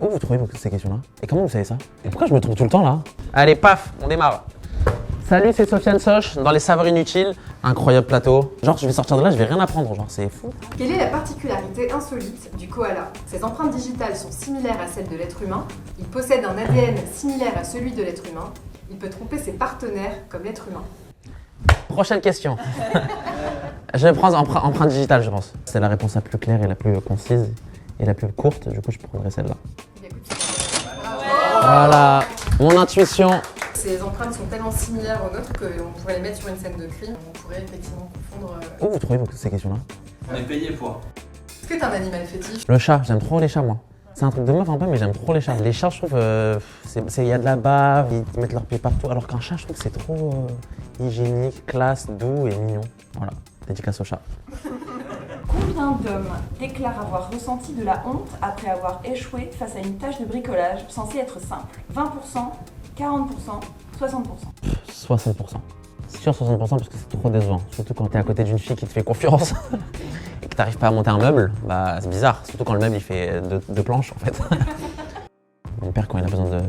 Où vous trouvez ces questions-là? Et comment vous savez ça? Et pourquoi je me trompe tout le temps là? Allez, paf, on démarre. Salut, c'est Sofiane Soch dans les saveurs inutiles. Incroyable plateau. Genre, je vais sortir de là, je vais rien apprendre, genre, c'est fou. Quelle est la particularité insolite du koala? Ses empreintes digitales sont similaires à celles de l'être humain. Il possède un ADN similaire à celui de l'être humain. Il peut tromper ses partenaires comme l'être humain. Prochaine question. Je vais prendre empreinte digitale, je pense. C'est la réponse la plus claire et la plus concise et la plus courte. Du coup, je prendrai celle-là. Voilà, mon intuition. Ces empreintes sont tellement similaires aux nôtres qu'on pourrait les mettre sur une scène de crime. On pourrait effectivement confondre. Où vous trouvez ces questions-là? On est payé pour. Est-ce que t'as un animal fétiche? Le chat, j'aime trop les chats, moi. C'est un truc de meuf un peu, mais j'aime trop les chats. Les chats, je trouve, il y a de la bave, ils mettent leurs pieds partout. Alors qu'un chat, je trouve que c'est trop hygiénique, classe, doux et mignon. Voilà, dédicace au chat. Combien d'hommes déclarent avoir ressenti de la honte après avoir échoué face à une tâche de bricolage censée être simple? 20%, 40%, 60%. 60%. C'est sûr 60% parce que c'est trop décevant. Surtout quand t'es à côté d'une fille qui te fait confiance et que t'arrives pas à monter un meuble, bah c'est bizarre. Surtout quand le meuble il fait deux planches en fait. Mon père quand il a besoin de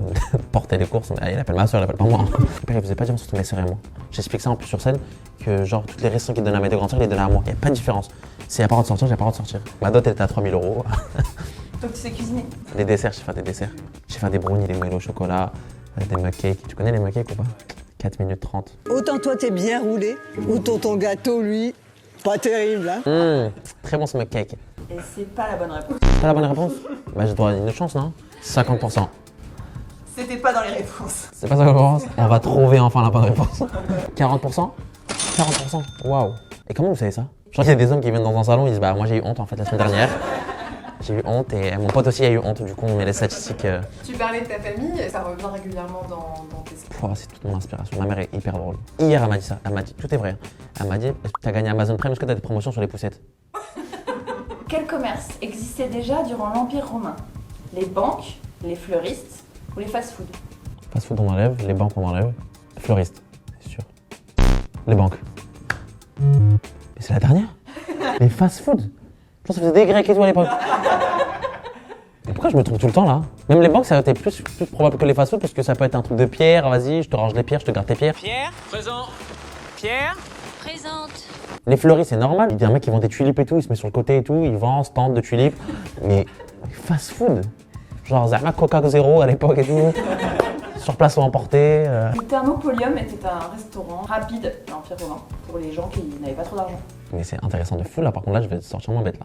porter les courses, il appelle ma soeur, il appelle pas moi. Mon père il faisait pas dire surtout mes soeurs et moi. J'explique ça en plus sur scène que genre toutes les raisons qu'il donnait à mes deux grandes soeurs, il les donnait à moi. Il n'y a pas de différence. S'il n'y a pas le droit de sortir, j'ai pas le droit de sortir. Ma dot elle était à 3 000 €. Donc tu sais cuisiner? Des desserts, je sais faire des desserts. Je sais faire des brownies, des moelleux au chocolat, des mug cakes. Tu connais les mug cakes ou pas? 4 minutes 30. Autant toi t'es bien roulé, autant ton gâteau lui, pas terrible hein. Très bon ce mug cake. Et c'est pas la bonne réponse. Pas la bonne réponse? Bah j'ai droit à une autre chance, non? 50%. C'était pas dans les réponses. C'est pas ça qu'on pense? On va trouver enfin la bonne réponse. 40%? 40%? Waouh. Et comment vous savez ça? Je crois qu'il y a des hommes qui viennent dans un salon, ils disent bah moi j'ai eu honte en fait la semaine dernière. J'ai eu honte et mon pote aussi a eu honte, du coup on met les statistiques. Tu parlais de ta famille, ça revient régulièrement dans tes sketchs. C'est toute mon inspiration. Ma mère est hyper drôle. Hier elle m'a dit ça, elle m'a dit, tout est vrai. Elle m'a dit, est-ce que t'as gagné Amazon Prime, est-ce que t'as des promotions sur les poussettes? Quel commerce existait déjà durant l'Empire romain? Les banques, les fleuristes ou les fast-foods? Fast food on enlève, les banques on enlève, fleuriste, c'est sûr. Les banques. Mais c'est la dernière? Les fast food? Je pense que ça faisait des grecs et tout à l'époque. Et pourquoi je me trompe tout le temps là? Même les banques ça aurait été plus probable que les fast food parce que ça peut être un truc de pierre, vas-y, je te range les pierres, je te garde tes pierres. Pierre, présent. Pierre, Présente. Les fleuristes c'est normal, il y a un mec qui vend des tulipes et tout, il se met sur le côté et tout, il vend stand de tulipes. Mais fast food? Genre Zama Coca Zéro à l'époque et tout. Sur place ou emporté. Le Thermopolium était un restaurant rapide de l'Empire romain pour les gens qui n'avaient pas trop d'argent. Mais c'est intéressant de fou là, par contre là je vais sortir moins bête là.